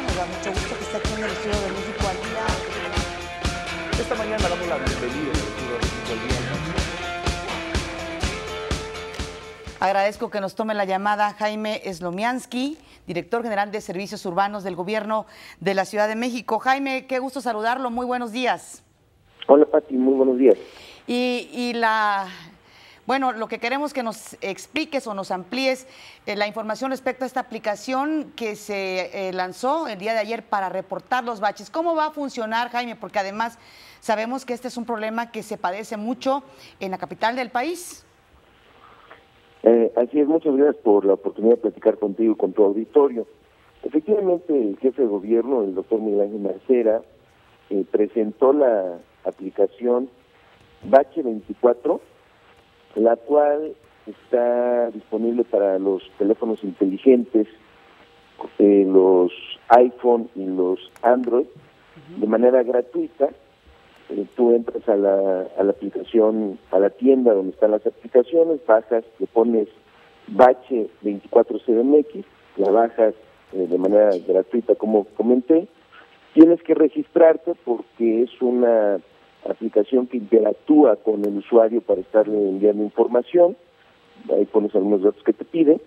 Nos da mucho gusto que esté aquí en el Estudio de México al Día. Esta mañana damos la bienvenida al Estudio de México al Día. Agradezco que nos tome la llamada Jaime Slomiansky, director general de Servicios Urbanos del Gobierno de la Ciudad de México. Jaime, qué gusto saludarlo. Muy buenos días. Hola, Pati, muy buenos días. Bueno, lo que queremos que nos expliques o nos amplíes la información respecto a esta aplicación que se lanzó el día de ayer para reportar los baches. ¿Cómo va a funcionar, Jaime? Porque además sabemos que este es un problema que se padece mucho en la capital del país. Así es, muchas gracias por la oportunidad de platicar contigo y con tu auditorio. Efectivamente, el jefe de gobierno, el doctor Miguel Ángel Mancera, presentó la aplicación Bache 24, la cual está disponible para los teléfonos inteligentes, los iPhone y los Android, de manera gratuita. Tú entras a la aplicación, a la tienda donde están las aplicaciones, bajas, le pones Bache 24 CDMX, la bajas de manera gratuita, como comenté. Tienes que registrarte porque es una aplicación que interactúa con el usuario para estarle enviando información. Ahí pones algunos datos que te pide.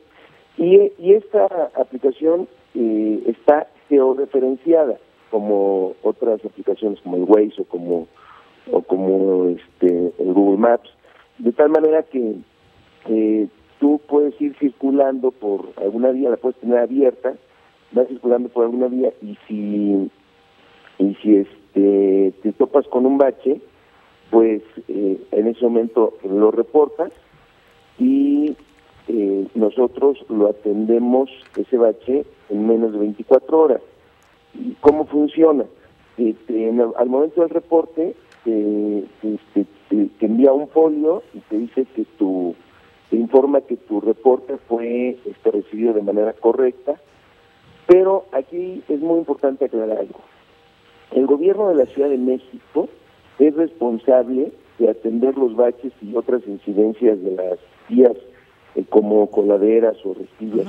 Y esta aplicación está georreferenciada, como otras aplicaciones como el Waze o como el Google Maps, de tal manera que tú puedes ir circulando por alguna vía, la puedes tener abierta, vas circulando por alguna vía y si te topas con un bache, pues en ese momento lo reportas y nosotros lo atendemos, ese bache, en menos de 24 horas. ¿Cómo funciona? Al momento del reporte te envía un folio y te dice que te informa que tu reporte fue recibido de manera correcta, pero aquí es muy importante aclarar algo. El gobierno de la Ciudad de México es responsable de atender los baches y otras incidencias de las vías, como coladeras o rejillas,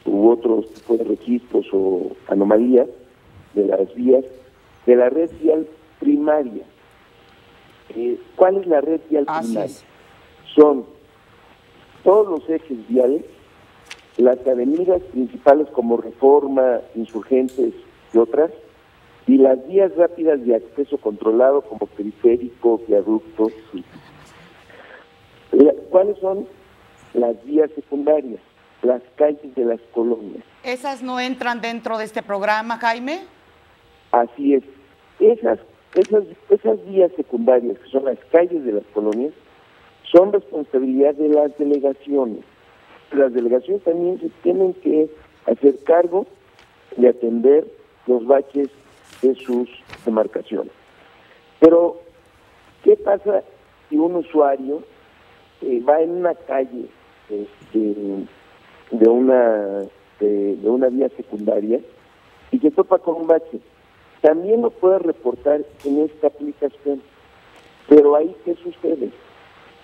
u otros tipos de registros o anomalías de las vías, de la red vial primaria. ¿Cuál es la red vial primaria? Son todos los ejes viales, las avenidas principales como Reforma, Insurgentes y otras, y las vías rápidas de acceso controlado como periférico, viaductos. ¿Cuáles son las vías secundarias? Las calles de las colonias. ¿Esas no entran dentro de este programa, Jaime? Así es. Esas vías secundarias, que son las calles de las colonias, son responsabilidad de las delegaciones. Las delegaciones también se tienen que hacer cargo de atender los baches de sus demarcaciones. Pero, ¿qué pasa si un usuario va en una calle de una vía secundaria y se topa con un bache? También lo puede reportar en esta aplicación, pero ahí ¿qué sucede?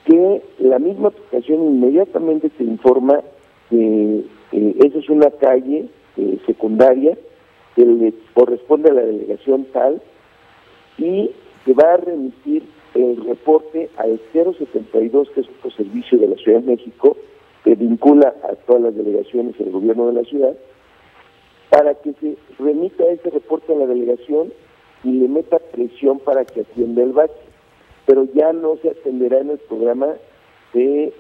Que la misma aplicación inmediatamente te informa que esa es una calle secundaria que le corresponde a la delegación tal y que va a remitir el reporte al 072, que es otro servicio de la Ciudad de México, que vincula a todas las delegaciones y el gobierno de la ciudad, para que se remita ese reporte a la delegación y le meta presión para que atienda el bache. Pero ya no se atenderá en el programa de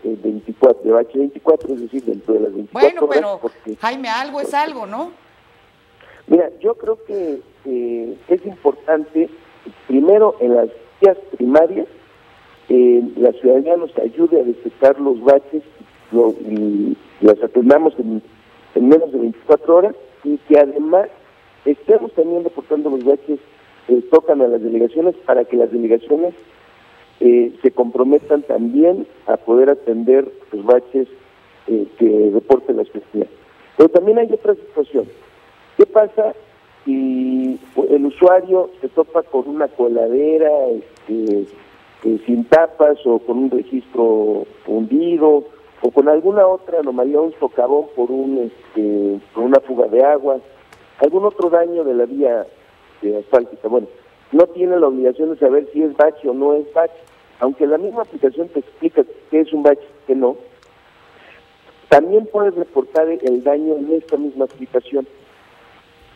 bache 24, es decir, dentro de las 24 horas. Bueno, pero Jaime, algo es algo, ¿no? Mira, yo creo que es importante, primero, en las vías primarias, la ciudadanía nos ayude a detectar los baches y los atendamos en menos de 24 horas, y que además estemos también reportando los baches que tocan a las delegaciones, para que las delegaciones se comprometan también a poder atender los baches que reporte la ciudadanía. Pero también hay otra situación. ¿Qué pasa si el usuario se topa con una coladera sin tapas, o con un registro hundido, o con alguna otra anomalía, un socavón por una fuga de agua? algún otro daño de la vía asfáltica. Bueno, no tiene la obligación de saber si es bache o no es bache, aunque la misma aplicación te explica qué es un bache, qué no. También puedes reportar el daño en esta misma aplicación.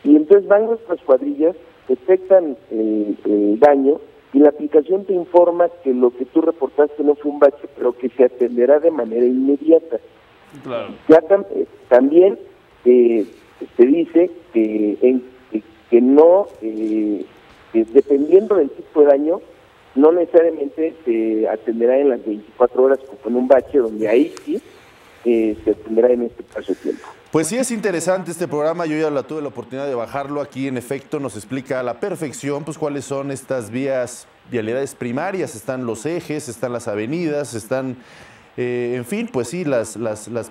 Y entonces van nuestras cuadrillas, detectan el daño y la aplicación te informa que lo que tú reportaste no fue un bache, pero que se atenderá de manera inmediata. Claro. Ya también te dice que no, dependiendo del tipo de daño, no necesariamente se atenderá en las 24 horas como en un bache, donde ahí sí se atenderá en este espacio de tiempo. Pues sí, es interesante este programa, yo ya tuve la oportunidad de bajarlo. Aquí en efecto nos explica a la perfección pues cuáles son estas vialidades primarias, están los ejes, están las avenidas, están, en fin, pues sí, las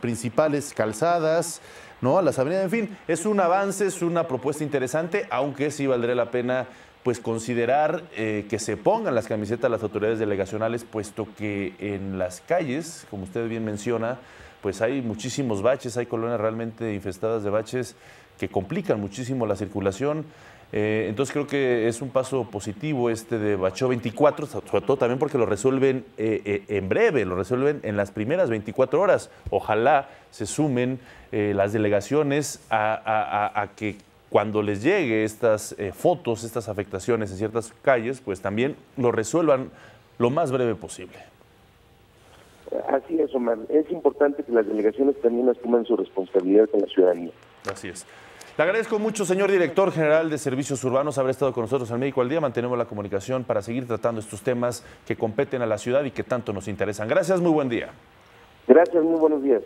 principales calzadas, ¿no? Las avenidas, en fin, es un avance, es una propuesta interesante, aunque sí valdría la pena pues considerar que se pongan las camisetas las autoridades delegacionales, puesto que en las calles, como usted bien menciona, pues hay muchísimos baches, hay colonias realmente infestadas de baches que complican muchísimo la circulación. Entonces creo que es un paso positivo este de Bacheo 24, sobre todo también porque lo resuelven en breve, lo resuelven en las primeras 24 horas. Ojalá se sumen las delegaciones a que cuando les llegue estas fotos, estas afectaciones en ciertas calles, pues también lo resuelvan lo más breve posible. Así es, Omar. Es importante que las delegaciones también asuman su responsabilidad con la ciudadanía. Así es. Le agradezco mucho, señor director general de Servicios Urbanos, haber estado con nosotros en México al Día. Mantenemos la comunicación para seguir tratando estos temas que competen a la ciudad y que tanto nos interesan. Gracias, muy buen día. Gracias, muy buenos días.